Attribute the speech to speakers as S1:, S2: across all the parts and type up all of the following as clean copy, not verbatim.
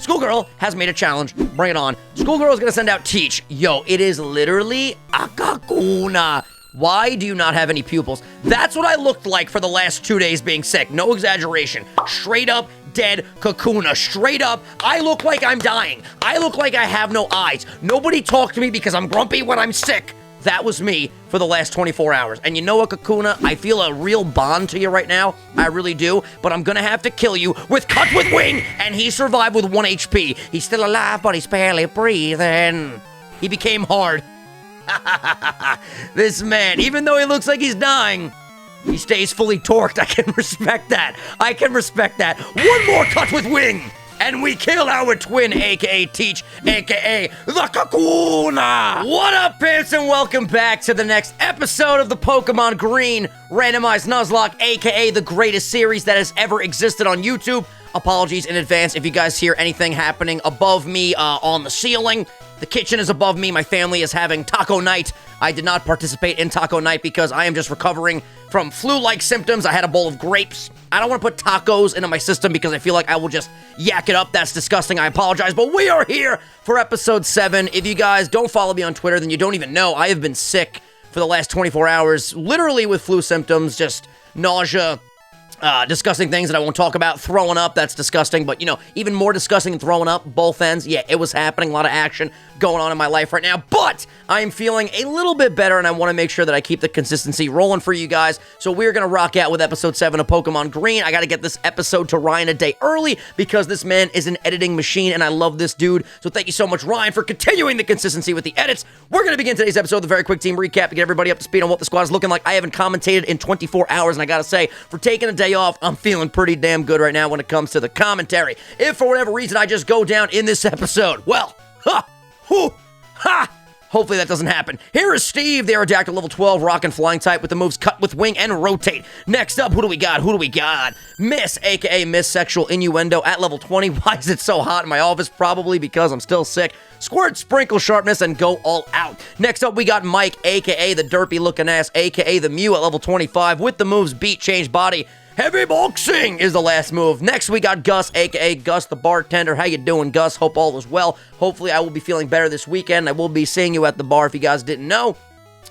S1: Schoolgirl has made a challenge. Bring it on. Schoolgirl is going to send out Teach. Yo, it is literally a KAKUNA. Why do you not have any pupils? That's what I looked like for the last 2 days being sick. No exaggeration. Straight up dead KAKUNA. Straight up, I look like I'm dying. I look like I have no eyes. Nobody talk to me because I'm grumpy when I'm sick. That was me for the last 24 hours. And you know what, KAKUNA? I feel a real bond to you right now. I really do. But I'm gonna have to kill you with Cut with Wing. And he survived with 1 HP. He's still alive, but he's barely breathing. He became hard. This man, even though he looks like he's dying, he stays fully torqued. I can respect that. I can respect that. One more Cut with Wing, and we kill our twin, a.k.a. Teach, a.k.a. the KAKUNA! What up, pimps, and welcome back to the next episode of the Pokemon Green Randomized Nuzlocke, a.k.a. the greatest series that has ever existed on YouTube. Apologies in advance if you guys hear anything happening above me on the ceiling. The kitchen is above me. My family is having taco night. I did not participate in taco night because I am just recovering from flu-like symptoms. I had a bowl of grapes. I don't want to put tacos into my system because I feel like I will just yak it up. That's disgusting. I apologize. But we are here for episode 7. If you guys don't follow me on Twitter, then you don't even know. I have been sick for the last 24 hours, literally with flu symptoms, just nausea, disgusting things that I won't talk about. Throwing up, that's disgusting, but, you know, even more disgusting than throwing up, both ends. Yeah, it was happening. A lot of action going on in my life right now, but I am feeling a little bit better, and I want to make sure that I keep the consistency rolling for you guys, so we're going to rock out with episode 7 of Pokemon Green. I got to get this episode to Ryan a day early, because this man is an editing machine, and I love this dude, so thank you so much, Ryan, for continuing the consistency with the edits. We're going to begin today's episode with a very quick team recap to get everybody up to speed on what the squad is looking like. I haven't commentated in 24 hours, and I got to say, for taking a day off, I'm feeling pretty damn good right now when it comes to the commentary. If for whatever reason I just go down in this episode, well, hopefully that doesn't happen. Here is Steve, the Aerodactyl level 12, rock and flying type with the moves Cut with Wing and Rotate. Next up, who do we got? Miss, aka Miss Sexual Innuendo at level 20. Why is it so hot in my office? Probably because I'm still sick. Squirt, Sprinkle, Sharpness, and Go All Out. Next up, we got Mike, aka the derpy looking ass, aka the Mew at level 25 with the moves Beat, Change Body. Heavy Boxing is the last move. Next, we got Gus, a.k.a. Gus the Bartender. How you doing, Gus? Hope all is well. Hopefully, I will be feeling better this weekend. I will be seeing you at the bar. If you guys didn't know,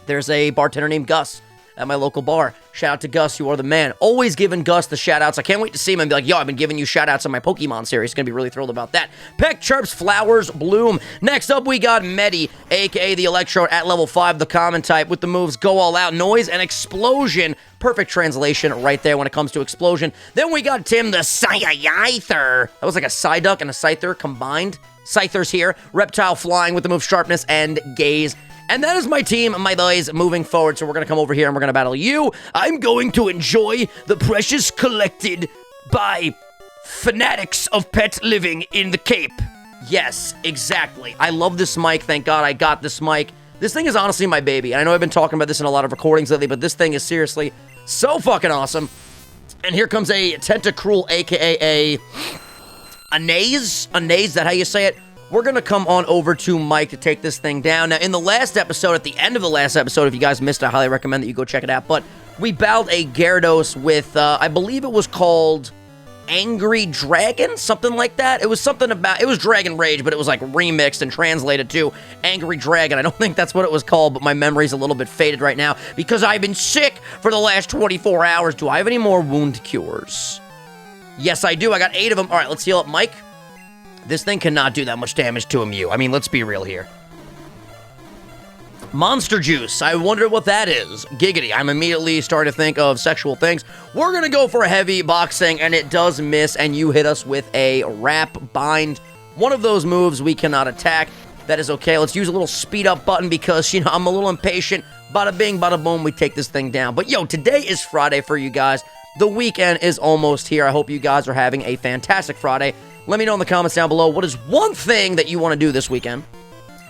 S1: there's a bartender named Gus at my local bar. Shout out to Gus. You are the man. Always giving Gus the shout-outs. I can't wait to see him and be like, yo, I've been giving you shout-outs in my Pokemon series. He's going to be really thrilled about that. Peck, Chirps, Flowers, Bloom. Next up, we got Medi, a.k.a. the Electrode at level 5, the Common type, with the moves Go All Out, Noise, and Explosion. Perfect translation right there when it comes to Explosion. Then we got Tim, the Scyther. That was like a Psyduck and a Scyther combined. Scyther's here. Reptile flying with the move Sharpness and Gaze. And that is my team, my boys, moving forward. So we're going to come over here and we're going to battle you. I'm going to enjoy the precious collected by fanatics of pet living in the Cape. Yes, exactly. I love this mic. Thank God I got this mic. This thing is honestly my baby. And I know I've been talking about this in a lot of recordings lately, but this thing is seriously so fucking awesome. And here comes a Tentacruel, a.k.a. a Naze. Is that how you say it? We're going to come on over to Mike to take this thing down. Now, in the last episode, at the end of the last episode, if you guys missed it, I highly recommend that you go check it out. But we battled a Gyarados with, I believe it was called Angry Dragon, something like that. It was something about, it was Dragon Rage, but it was like remixed and translated to Angry Dragon. I don't think that's what it was called, but my memory's a little bit faded right now because I've been sick for the last 24 hours. Do I have any more wound cures? Yes, I do. I got 8 of them. All right, let's heal up Mike. This thing cannot do that much damage to a Mew. I mean, let's be real here. Monster Juice. I wonder what that is. Giggity. I'm immediately starting to think of sexual things. We're going to go for a heavy boxing, and it does miss, and you hit us with a Wrap Bind. One of those moves we cannot attack. That is okay. Let's use a little speed up button because, you know, I'm a little impatient. Bada bing, bada boom, we take this thing down. But, yo, today is Friday for you guys. The weekend is almost here. I hope you guys are having a fantastic Friday. Let me know in the comments down below, what is one thing that you want to do this weekend?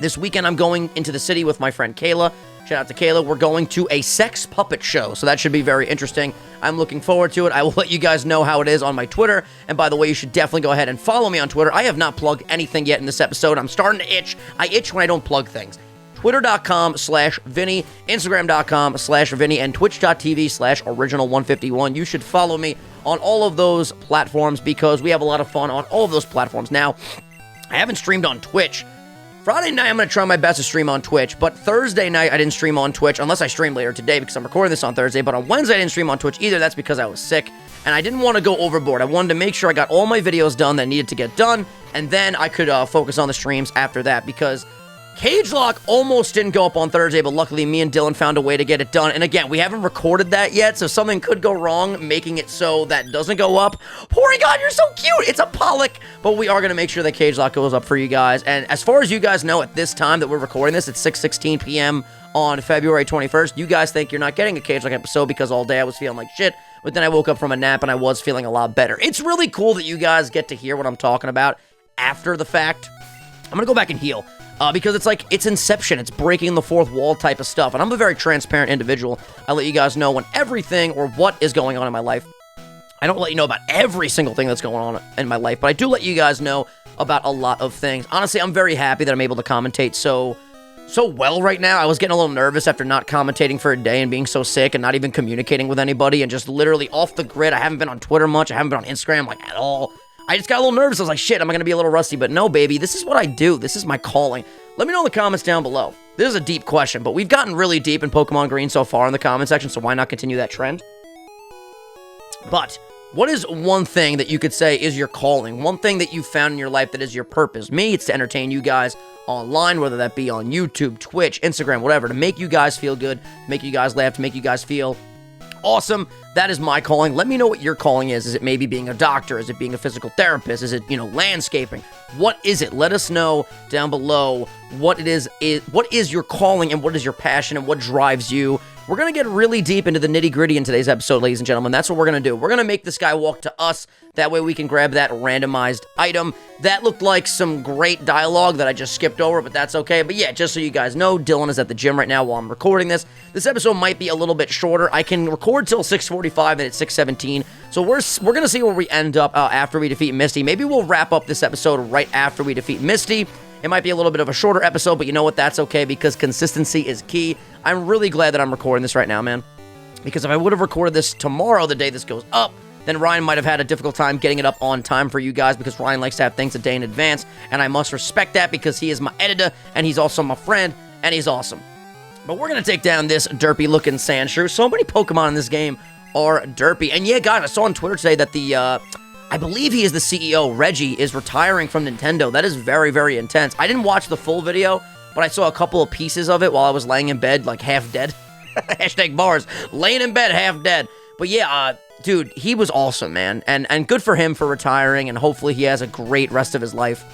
S1: This weekend, I'm going into the city with my friend Kayla. Shout out to Kayla. We're going to a sex puppet show, so that should be very interesting. I'm looking forward to it. I will let you guys know how it is on my Twitter. And by the way, you should definitely go ahead and follow me on Twitter. I have not plugged anything yet in this episode. I'm starting to itch. I itch when I don't plug things. Twitter.com/Vinny, Instagram.com/Vinny, and Twitch.tv/Original151. You should follow me on all of those platforms because we have a lot of fun on all of those platforms. Now, I haven't streamed on Twitch. Friday night, I'm going to try my best to stream on Twitch, but Thursday night, I didn't stream on Twitch, unless I stream later today because I'm recording this on Thursday, but on Wednesday, I didn't stream on Twitch either. That's because I was sick, and I didn't want to go overboard. I wanted to make sure I got all my videos done that needed to get done, and then I could focus on the streams after that, because Cage Lock almost didn't go up on Thursday, but luckily me and Dylan found a way to get it done. And again, we haven't recorded that yet, so something could go wrong, making it so that doesn't go up. Porygon, you're so cute! It's a Pollock! But we are going to make sure that Cage Lock goes up for you guys. And as far as you guys know, at this time that we're recording this, it's 6:16 p.m. on February 21st. You guys think you're not getting a Cage Lock episode because all day I was feeling like shit, but then I woke up from a nap and I was feeling a lot better. It's really cool that you guys get to hear what I'm talking about after the fact. I'm going to go back and heal. Because it's like, it's Inception, it's breaking the fourth wall type of stuff, and I'm a very transparent individual. I let you guys know when everything or what is going on in my life. I don't let you know about every single thing that's going on in my life, but I do let you guys know about a lot of things. Honestly, I'm very happy that I'm able to commentate so well right now. I was getting a little nervous after not commentating for a day and being so sick and not even communicating with anybody and just literally off the grid. I haven't been on Twitter much, I haven't been on Instagram, like, at all. I just got a little nervous. I was like, shit, am I going to be a little rusty? But no, baby, this is what I do. This is my calling. Let me know in the comments down below. This is a deep question, but we've gotten really deep in Pokemon Green so far in the comment section, so why not continue that trend? But what is one thing that you could say is your calling? One thing that you found in your life that is your purpose? Me, it's to entertain you guys online, whether that be on YouTube, Twitch, Instagram, whatever, to make you guys feel good, to make you guys laugh, to make you guys feel awesome. That is my calling. Let me know what your calling is. Is it maybe being a doctor? Is it being a physical therapist? Is it, landscaping? What is it? Let us know down below what it is. What is your calling and what is your passion and what drives you? We're going to get really deep into the nitty-gritty in today's episode, ladies and gentlemen. That's what we're going to do. We're going to make this guy walk to us. That way we can grab that randomized item. That looked like some great dialogue that I just skipped over, but that's okay. But yeah, just so you guys know, Dylan is at the gym right now while I'm recording this. This episode might be a little bit shorter. I can record till 6:45 and it's 6:17. So we're going to see where we end up after we defeat Misty. Maybe we'll wrap up this episode right after we defeat Misty. It might be a little bit of a shorter episode, but you know what? That's okay because consistency is key. I'm really glad that I'm recording this right now, man. Because if I would have recorded this tomorrow, the day this goes up, then Ryan might have had a difficult time getting it up on time for you guys because Ryan likes to have things a day in advance, and I must respect that because he is my editor, and he's also my friend, and he's awesome. But we're going to take down this derpy-looking Sandshrew. So many Pokemon in this game are derpy. And yeah, guys, I saw on Twitter today that the, I believe he is the CEO, Reggie, is retiring from Nintendo. That is very, very intense. I didn't watch the full video, but I saw a couple of pieces of it while I was laying in bed, like half dead. Hashtag bars. Laying in bed, half dead. But yeah, dude, he was awesome, man. And good for him for retiring, and hopefully he has a great rest of his life.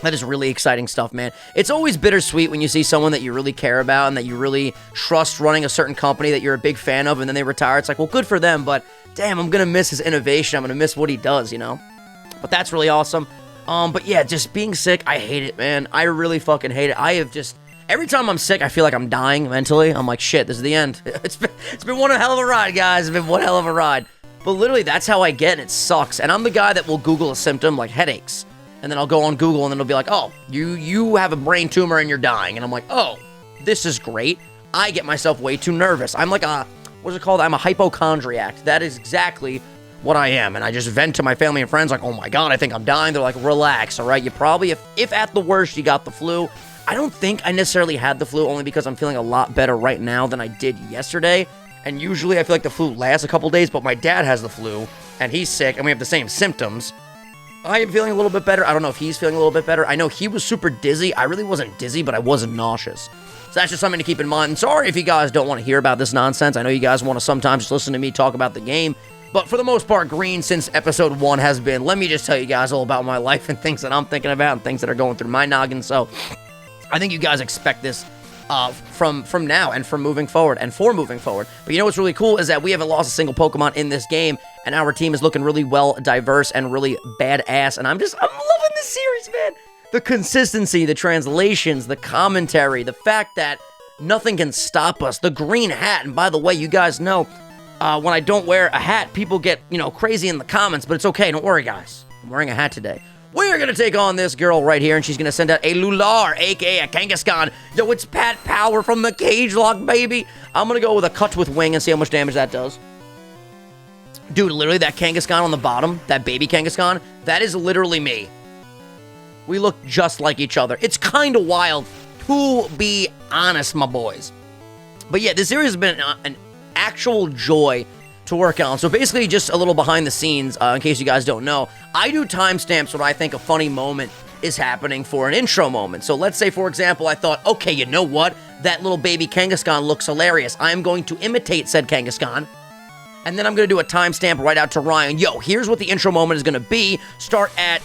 S1: That is really exciting stuff, man. It's always bittersweet when you see someone that you really care about and that you really trust running a certain company that you're a big fan of, and then they retire. It's like, well, good for them, but damn, I'm going to miss his innovation. I'm going to miss what he does, But that's really awesome. But yeah, just being sick, I hate it, man. I really fucking hate it. I have just... Every time I'm sick, I feel like I'm dying mentally. I'm like, shit, this is the end. It's been one hell of a ride, guys. It's been one hell of a ride. But literally, that's how I get, and it sucks. And I'm the guy that will Google a symptom like headaches. And then I'll go on Google, and then it'll be like, oh, you have a brain tumor and you're dying. And I'm like, oh, this is great. I get myself way too nervous. I'm like a, what's it called? I'm a hypochondriac. That is exactly what I am. And I just vent to my family and friends like, oh my God, I think I'm dying. They're like, relax, all right? You probably, if at the worst you got the flu, I don't think I necessarily had the flu, only because I'm feeling a lot better right now than I did yesterday. And usually I feel like the flu lasts a couple days, but my dad has the flu, and he's sick, and we have the same symptoms. I am feeling a little bit better. I don't know if he's feeling a little bit better. I know he was super dizzy. I really wasn't dizzy, but I wasn't nauseous. So that's just something to keep in mind. And sorry if you guys don't want to hear about this nonsense. I know you guys want to sometimes just listen to me talk about the game. But for the most part, Green, since episode 1 has been, let me just tell you guys all about my life and things that I'm thinking about and things that are going through my noggin. So I think you guys expect this from now and from moving forward and for moving forward. But you know what's really cool is that we haven't lost a single Pokemon in this game, and our team is looking really well diverse and really badass, and I'm loving this series, man. The consistency, the translations, the commentary, the fact that nothing can stop us, the green hat, and by the way, you guys know, when I don't wear a hat, people get, crazy in the comments, but it's okay, don't worry, guys. I'm wearing a hat today. We're going to take on this girl right here, and she's going to send out a Lular, a.k.a. a Kangaskhan. Yo, it's Pat Power from the Cage Lock, baby. I'm going to go with a Cut with Wing and see how much damage that does. Dude, literally, that Kangaskhan on the bottom, that baby Kangaskhan, that is literally me. We look just like each other. It's kind of wild, to be honest, my boys. But yeah, this series has been an actual joy to work on. So basically, just a little behind the scenes, in case you guys don't know, I do timestamps when I think a funny moment is happening for an intro moment. So let's say, for example, I thought, okay, you know what? That little baby Kangaskhan looks hilarious. I'm going to imitate said Kangaskhan. And then I'm going to do a timestamp right out to Ryan. Yo, here's what the intro moment is going to be. Start at,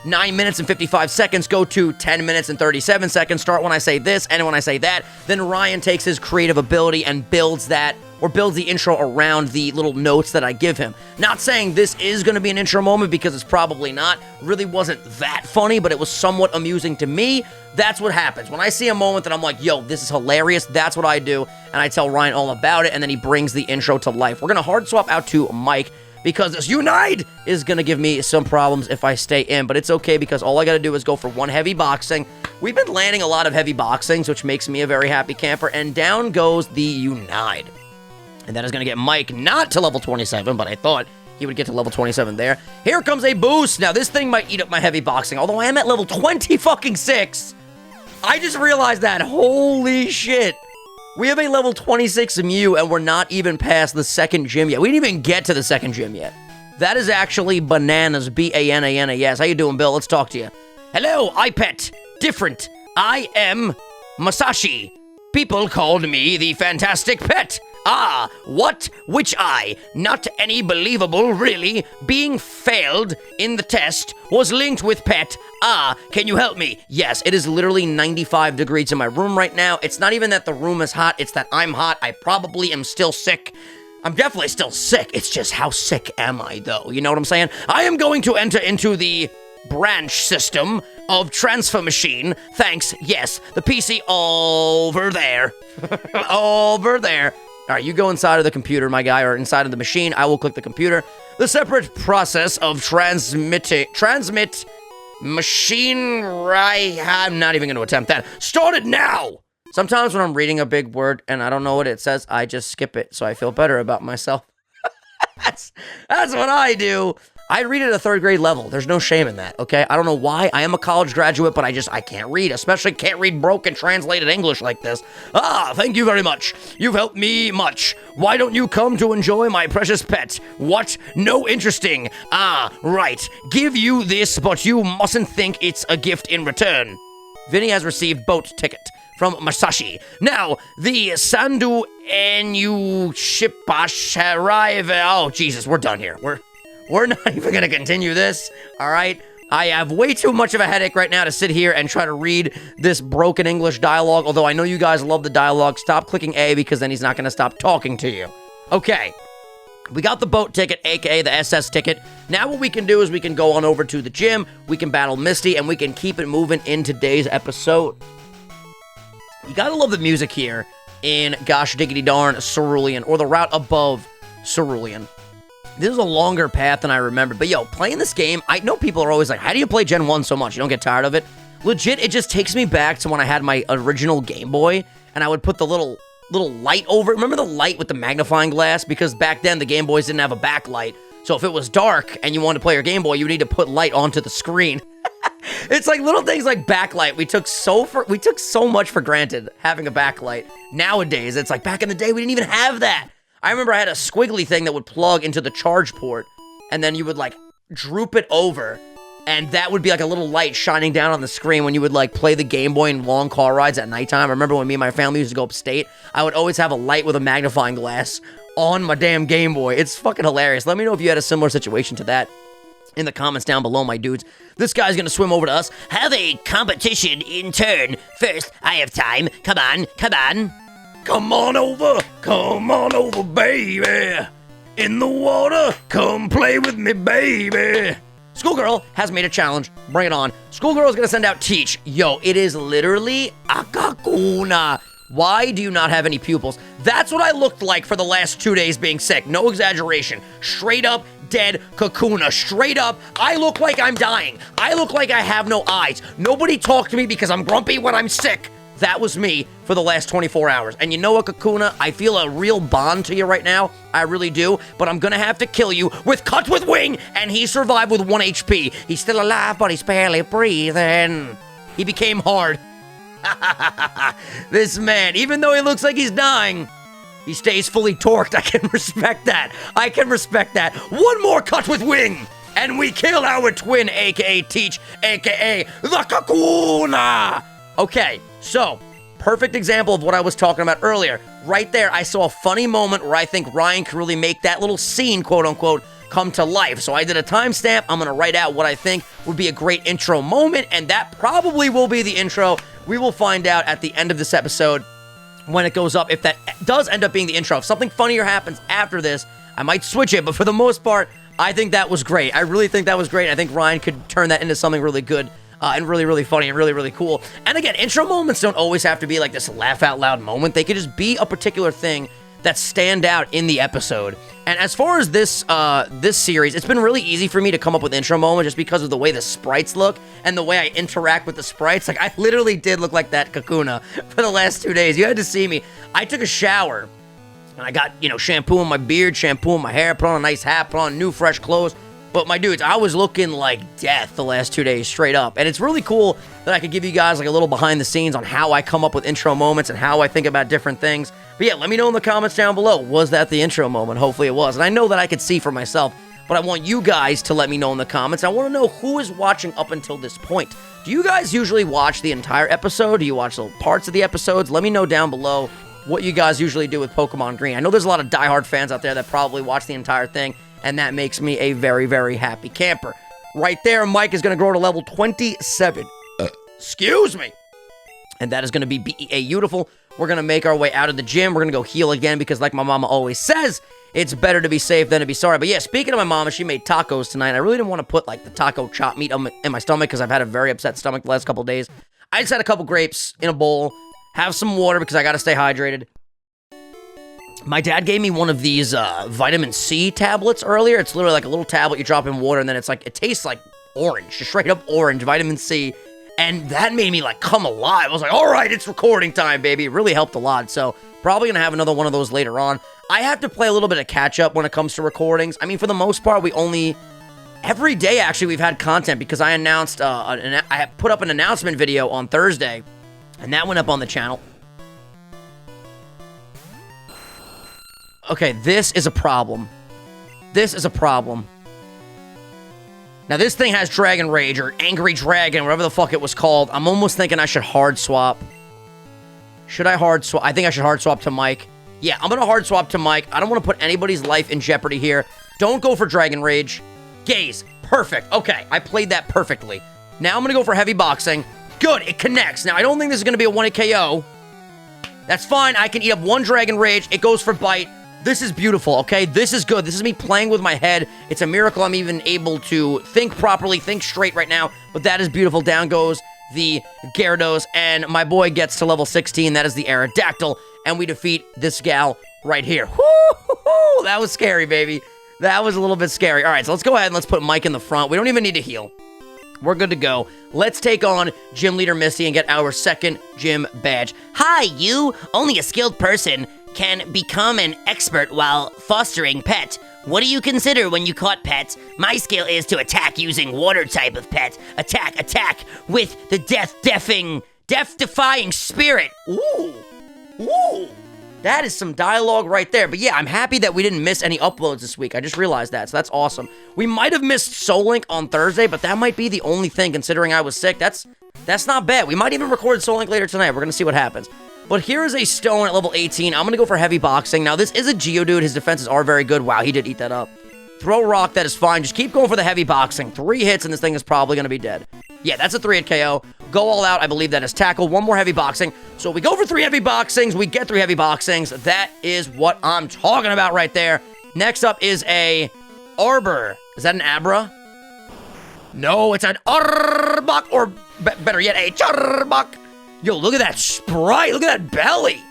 S1: 9 minutes and 55 seconds, go to 10 minutes and 37 seconds, start when I say this, and when I say that. Then Ryan takes his creative ability and builds that, or builds the intro around the little notes that I give him. Not saying this is going to be an intro moment, because it's probably not. Really wasn't that funny, but it was somewhat amusing to me. That's what happens. When I see a moment that I'm like, yo, this is hilarious, that's what I do, and I tell Ryan all about it, and then he brings the intro to life. We're going to hard swap out to Mike, because this Unite is going to give me some problems if I stay in, but it's okay, because all I got to do is go for one heavy boxing. We've been landing a lot of heavy boxings, which makes me a very happy camper, and down goes the Unite. And that is going to get Mike not to level 27, but I thought he would get to level 27 there. Here comes a boost. Now, this thing might eat up my heavy boxing, although I am at level 20-fucking-6. I just realized that. Holy shit. We have a level 26 Mew, and we're not even past the second gym yet. We didn't even get to the second gym yet. That is actually bananas, B-A-N-A-N-A-S. How you doing, Bill? Let's talk to you. Hello, iPet. Different. I am Masashi. People called me the Fantastic Pet. Ah, what? Which I? Not any believable, really. Being failed in the test was linked with pet. Ah, can you help me? Yes, it is literally 95 degrees in my room right now. It's not even that the room is hot, it's that I'm hot. I probably am still sick. I'm definitely still sick. It's just, how sick am I, though? You know what I'm saying? I am going to enter into the branch system of transfer machine. Thanks, yes. The PC over there. Over there. All right, you go inside of the computer, my guy, or inside of the machine. I will click the computer. The separate process of transmit machine, right? I'm not even going to attempt that. Start it now. Sometimes when I'm reading a big word and I don't know what it says, I just skip it, so I feel better about myself. That's what I do. I read at a 3rd grade level. There's no shame in that, okay? I don't know why. I am a college graduate, but I can't read, especially can't read broken translated English like this. Ah, thank you very much. You've helped me much. Why don't you come to enjoy my precious pet? What? No interesting. Ah, right. Give you this, but you mustn't think it's a gift in return. Vinny has received boat ticket from Masashi. Now, the Sandu Enu Shipash arrive. Oh, Jesus, we're done here. We're not even going to continue this, all right? I have way too much of a headache right now to sit here and try to read this broken English dialogue, although I know you guys love the dialogue. Stop clicking A, because then he's not going to stop talking to you. Okay, we got the boat ticket, aka the SS ticket. Now what we can do is we can go on over to the gym, we can battle Misty, and we can keep it moving in today's episode. You gotta love the music here in Gosh Diggity Darn Cerulean, or the route above Cerulean. This is a longer path than I remembered, but yo, playing this game, I know people are always like, how do you play Gen 1 so much? You don't get tired of it? Legit, it just takes me back to when I had my original Game Boy, and I would put the little light over it. Remember the light with the magnifying glass? Because back then, the Game Boys didn't have a backlight, so if it was dark and you wanted to play your Game Boy, you need to put light onto the screen. It's like little things like backlight. We took so much for granted, having a backlight. Nowadays, it's like back in the day, we didn't even have that. I remember I had a squiggly thing that would plug into the charge port, and then you would, like, droop it over, and that would be like a little light shining down on the screen when you would, like, play the Game Boy in long car rides at nighttime. I remember when me and my family used to go upstate, I would always have a light with a magnifying glass on my damn Game Boy. It's fucking hilarious. Let me know if you had a similar situation to that in the comments down below, my dudes. This guy's gonna swim over to us. Have a competition in turn. First, I have time. Come on, come on. Come on over, baby. In the water, come play with me, baby. Schoolgirl has made a challenge. Bring it on. Schoolgirl is gonna send out Teach. Yo, it is literally a KAKUNA. Why do you not have any pupils? That's what I looked like for the last 2 days being sick. No exaggeration. Straight up dead KAKUNA. Straight up, I look like I'm dying. I look like I have no eyes. Nobody talk to me because I'm grumpy when I'm sick. That was me for the last 24 hours. And you know what, Kakuna? I feel a real bond to you right now. I really do. But I'm gonna have to kill you with Cut with Wing, and he survived with 1 HP. He's still alive, but he's barely breathing. He became hard. This man, even though he looks like he's dying, he stays fully torqued. I can respect that. I can respect that. One more Cut with Wing, and we kill our twin, aka Teach, aka the Kakuna. Okay, so, perfect example of what I was talking about earlier. Right there, I saw a funny moment where I think Ryan could really make that little scene, quote-unquote, come to life. So I did a timestamp. I'm going to write out what I think would be a great intro moment, and that probably will be the intro. We will find out at the end of this episode when it goes up if that does end up being the intro. If something funnier happens after this, I might switch it, but for the most part, I think that was great. I really think that was great. I think Ryan could turn that into something really good. And really, really funny and really, really cool. And again, intro moments don't always have to be like this laugh out loud moment. They could just be a particular thing that stand out in the episode. And as far as this series, it's been really easy for me to come up with intro moments just because of the way the sprites look and the way I interact with the sprites. Like, I literally did look like that Kakuna for the last 2 days. You had to see me. I took a shower, and I got, shampoo in my beard, shampoo in my hair, put on a nice hat, put on new, fresh clothes. But my dudes, I was looking like death the last 2 days, straight up. And it's really cool that I could give you guys like a little behind the scenes on how I come up with intro moments and how I think about different things. But yeah, let me know in the comments down below, was that the intro moment? Hopefully it was. And I know that I could see for myself, but I want you guys to let me know in the comments. I want to know who is watching up until this point. Do you guys usually watch the entire episode? Do you watch little parts of the episodes? Let me know down below what you guys usually do with Pokemon Green. I know there's a lot of diehard fans out there that probably watch the entire thing, and that makes me a very, very happy camper. Right there, Mike is going to grow to level 27. Excuse me. And that is going to be beautiful. We're going to make our way out of the gym. We're going to go heal again because, like my mama always says, it's better to be safe than to be sorry. But yeah, speaking of my mama, she made tacos tonight. I really didn't want to put like the taco chop meat in my stomach because I've had a very upset stomach the last couple of days. I just had a couple grapes in a bowl, have some water because I got to stay hydrated. My dad gave me one of these vitamin C tablets earlier. It's literally like a little tablet you drop in water, and then it's like, it tastes like orange, just straight up orange, vitamin C. And that made me like come alive. I was like, all right, it's recording time, baby. It really helped a lot. So probably gonna have another one of those later on. I have to play a little bit of catch up when it comes to recordings. I mean, for the most part, every day actually we've had content because I announced, I put up an announcement video on Thursday, and that went up on the channel. Okay, this is a problem. This is a problem. Now, this thing has Dragon Rage, or Angry Dragon, whatever the fuck it was called. I'm almost thinking I should hard swap. Should I hard swap? I think I should hard swap to Mike. Yeah, I'm gonna hard swap to Mike. I don't want to put anybody's life in jeopardy here. Don't go for Dragon Rage. Gaze. Perfect. Okay, I played that perfectly. Now I'm gonna go for Heavy Boxing. Good, it connects. Now, I don't think this is gonna be a 1-hit KO. That's fine. I can eat up one Dragon Rage. It goes for Bite. This is beautiful, okay? This is good. This is me playing with my head. It's a miracle I'm even able to think properly, think straight right now. But that is beautiful. Down goes the Gyarados, and my boy gets to level 16. That is the Aerodactyl, and we defeat this gal right here. Woo-hoo-hoo! That was scary, baby. That was a little bit scary. All right, so let's go ahead and let's put Mike in the front. We don't even need to heal. We're good to go. Let's take on Gym Leader Misty and get our second gym badge. Hi, you! Only a skilled person can become an expert while fostering pet. What do you consider when you caught pets? My skill is to attack using water type of pet. Attack with the death-defying spirit. Ooh. That is some dialogue right there. But yeah, I'm happy that we didn't miss any uploads this week. I just realized that, so that's awesome. We might have missed Soul Link on Thursday, but that might be the only thing considering I was sick. That's not bad. We might even record Soul Link later tonight. We're gonna see what happens. But here is a stone at level 18. I'm going to go for Heavy Boxing. Now, this is a Geodude. His defenses are very good. Wow, he did eat that up. Throw Rock, that is fine. Just keep going for the Heavy Boxing. 3 hits, and this thing is probably going to be dead. Yeah, that's a 3-hit KO. Go all out. I believe that is Tackle. One more Heavy Boxing. So we go for 3 Heavy Boxings. We get 3 Heavy Boxings. That is what I'm talking about right there. Next up is a Arbor. Is that an Abra? No, it's an Arbok, or better yet, a Charbok. Yo, look at that sprite. Look at that belly.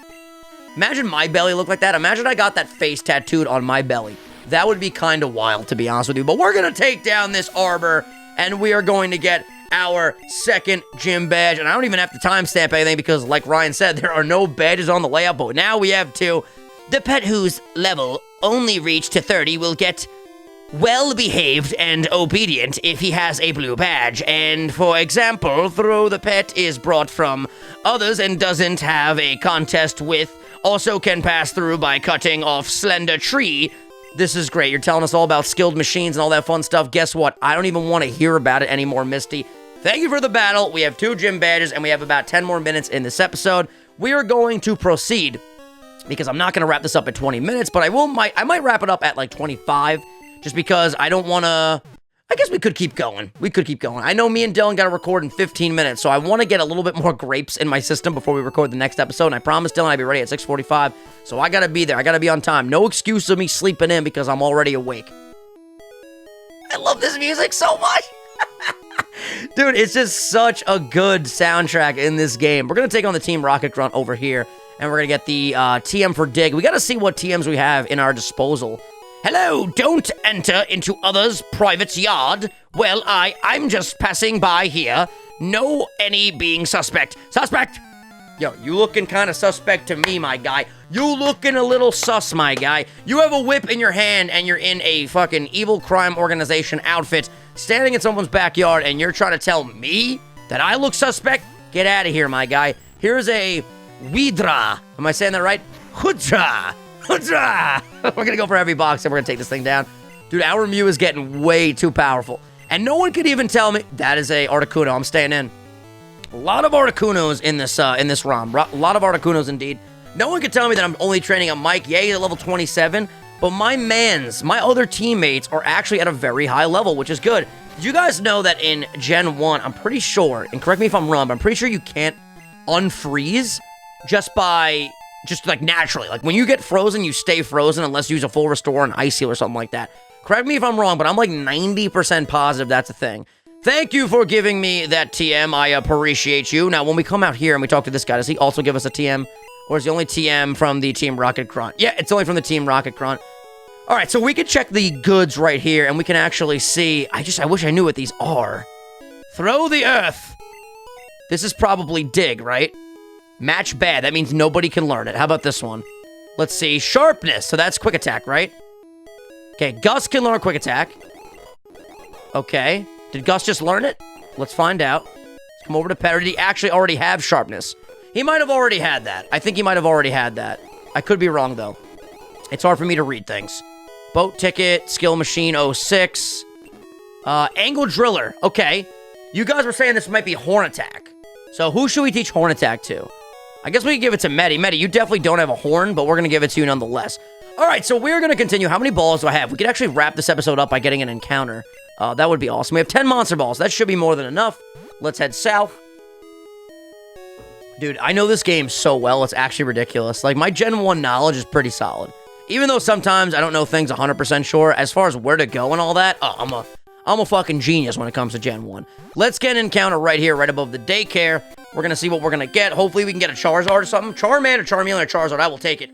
S1: Imagine my belly looked like that. Imagine I got that face tattooed on my belly. That would be kind of wild, to be honest with you. But we're going to take down this Arbor, and we are going to get our second gym badge. And I don't even have to timestamp anything because, like Ryan said, there are no badges on the layout, but now we have two. The pet whose level only reached to 30 will get well-behaved and obedient if he has a blue badge. And for example, though the pet is brought from others and doesn't have a contest with, also can pass through by cutting off slender tree. This is great. You're telling us all about skilled machines and all that fun stuff. Guess what? I don't even want to hear about it anymore, Misty. Thank you for the battle. We have two gym badges, and we have about 10 more minutes in this episode. We are going to proceed, because I'm not going to wrap this up at 20 minutes, but I might wrap it up at like 25, just because I don't want to... I guess we could keep going. I know me and Dylan got to record in 15 minutes, so I want to get a little bit more grapes in my system before we record the next episode, and I promised Dylan I'd be ready at 6:45, so I got to be there. I got to be on time. No excuse of me sleeping in because I'm already awake. I love this music so much. Dude, it's just such a good soundtrack in this game. We're going to take on the Team Rocket Grunt over here, and we're going to get the TM for Dig. We got to see what TMs we have in our disposal. Hello, don't enter into others' private yard. Well, I'm just passing by here. No any being suspect. Suspect! Yo, you looking kind of suspect to me, my guy. You looking a little sus, my guy. You have a whip in your hand, and you're in a fucking evil crime organization outfit, standing in someone's backyard, and you're trying to tell me that I look suspect? Get out of here, my guy. Here's a Widra. Am I saying that right? Hudra. Hudra. We're gonna go for every box, and we're gonna take this thing down. Dude, our Mew is getting way too powerful. And no one could even tell me... That is a Articuno. I'm staying in. A lot of Articunos in this ROM. A lot of Articunos, indeed. No one could tell me that I'm only training a Mike. Yeah, he's at level 27. But my other teammates are actually at a very high level, which is good. Did you guys know that in Gen 1, I'm pretty sure, and correct me if I'm wrong, but I'm pretty sure you can't unfreeze just like naturally. Like when you get frozen, you stay frozen unless you use a full restore, an ice heal, or something like that. Correct me if I'm wrong, but I'm like 90% positive that's a thing. Thank you for giving me that TM. I appreciate you. Now, when we come out here and we talk to this guy, does he also give us a TM? Or is the only TM from the Team Rocket Grunt? Yeah, it's only from the Team Rocket Grunt. All right, so we can check the goods right here, and we can actually see... I wish I knew what these are. Throw the earth. This is probably dig, right? Match bad. That means nobody can learn it. How about this one? Let's see. Sharpness. So that's quick attack, right? Okay, Gus can learn quick attack. Okay. Did Gus just learn it? Let's find out. Let's come over to Petter. Did he actually already have sharpness? He might have already had that. I think he might have already had that. I could be wrong, though. It's hard for me to read things. Boat ticket, skill machine 06. Angle driller. Okay. You guys were saying this might be horn attack. So who should we teach horn attack to? I guess we can give it to Medi. Medi, you definitely don't have a horn, but we're going to give it to you nonetheless. All right, so we're going to continue. How many balls do I have? We could actually wrap this episode up by getting an encounter. That would be awesome. We have 10 monster balls. That should be more than enough. Let's head south. Dude, I know this game so well, it's actually ridiculous. Like, my Gen 1 knowledge is pretty solid. Even though sometimes I don't know things 100% sure, as far as where to go and all that, I'm a fucking genius when it comes to Gen 1. Let's get an encounter right here, right above the daycare. We're going to see what we're going to get. Hopefully we can get a Charizard or something. Charmander, Charmeleon, or Charizard, I will take it.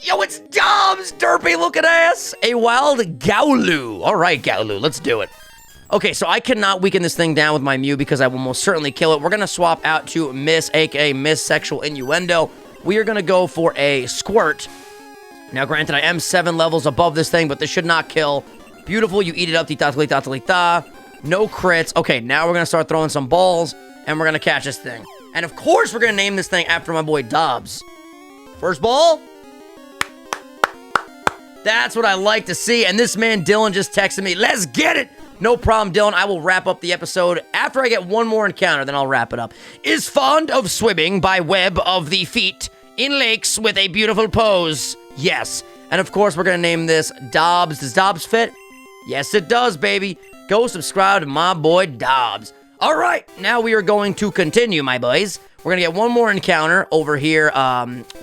S1: Yo, it's Dobbs, derpy looking ass. A wild Gaulu. All right, Gaulu, let's do it. Okay, so I cannot weaken this thing down with my Mew because I will most certainly kill it. We're going to swap out to Miss, a.k.a. Miss Sexual Innuendo. We are going to go for a Squirt. Now, granted, I am 7 levels above this thing, but this should not kill. Beautiful, you eat it up. No crits. Okay, now we're going to start throwing some balls, and we're going to catch this thing. And, of course, we're going to name this thing after my boy Dobbs. First ball. That's what I like to see. And this man, Dylan, just texted me, let's get it. No problem, Dylan. I will wrap up the episode after I get one more encounter, then I'll wrap it up. Is fond of swimming by web of the feet in lakes with a beautiful pose. Yes. And, of course, we're going to name this Dobbs. Does Dobbs fit? Yes, it does, baby. Go subscribe to my boy Dobbs. All right. Now we are going to continue, my boys. We're going to get one more encounter over here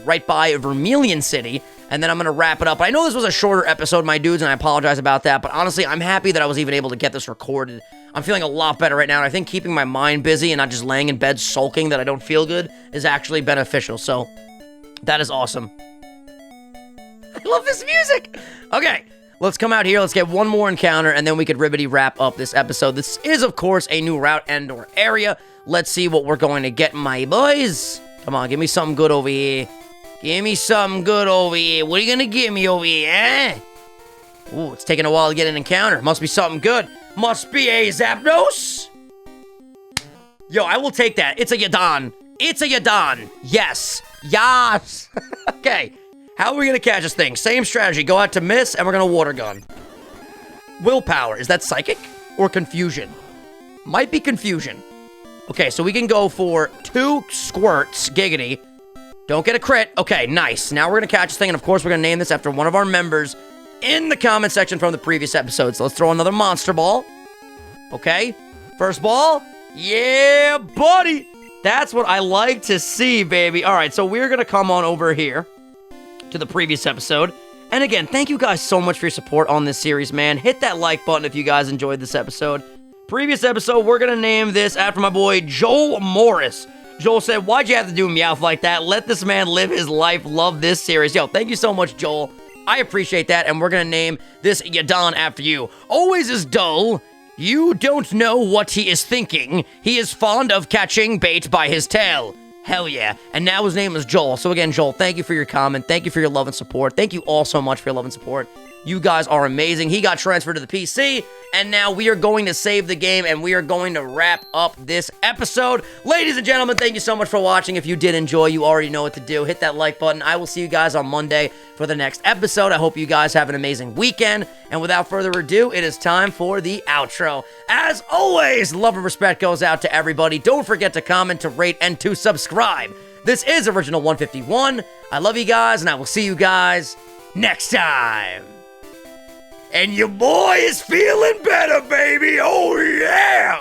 S1: right by Vermilion City. And then I'm going to wrap it up. I know this was a shorter episode, my dudes, and I apologize about that. But honestly, I'm happy that I was even able to get this recorded. I'm feeling a lot better right now. And I think keeping my mind busy and not just laying in bed sulking that I don't feel good is actually beneficial. So that is awesome. I love this music. Okay. Let's come out here. Let's get one more encounter, and then we could ribbity wrap up this episode. This is, of course, a new route and/or area. Let's see what we're going to get, my boys. Come on, give me something good over here. Give me something good over here. What are you going to give me over here, eh? Ooh, it's taking a while to get an encounter. Must be something good. Must be a Zapdos. Yo, I will take that. It's a Yadon. It's a Yadon. Yes. Yes. Okay. How are we going to catch this thing? Same strategy. Go out to miss, and we're going to water gun. Willpower. Is that psychic or confusion? Might be confusion. Okay, so we can go for 2 squirts. Giggity. Don't get a crit. Okay, nice. Now we're going to catch this thing, and of course, we're going to name this after one of our members in the comment section from the previous episode. So let's throw another monster ball. Okay. First ball. Yeah, buddy. That's what I like to see, baby. All right, so we're going to come on over here to the previous episode. And again, thank you guys so much for your support on this series, man. Hit that like button if you guys enjoyed this episode. Previous episode, we're going to name this after my boy Joel Morris. Joel said, why'd you have to do Meowth like that? Let this man live his life. Love this series. Yo, thank you so much, Joel. I appreciate that, and we're going to name this Yadon after you. Always is dull. You don't know what he is thinking. He is fond of catching bait by his tail. Hell yeah. And now his name is Joel. So again, Joel, thank you for your comment. Thank you for your love and support. Thank you all so much for your love and support. You guys are amazing. He got transferred to the PC, and now we are going to save the game, and we are going to wrap up this episode. Ladies and gentlemen, thank you so much for watching. If you did enjoy, you already know what to do. Hit that like button. I will see you guys on Monday for the next episode. I hope you guys have an amazing weekend, and without further ado, it is time for the outro. As always, love and respect goes out to everybody. Don't forget to comment, to rate, and to subscribe. This is Original 151. I love you guys, and I will see you guys next time. And your boy is feeling better, baby. Oh, yeah.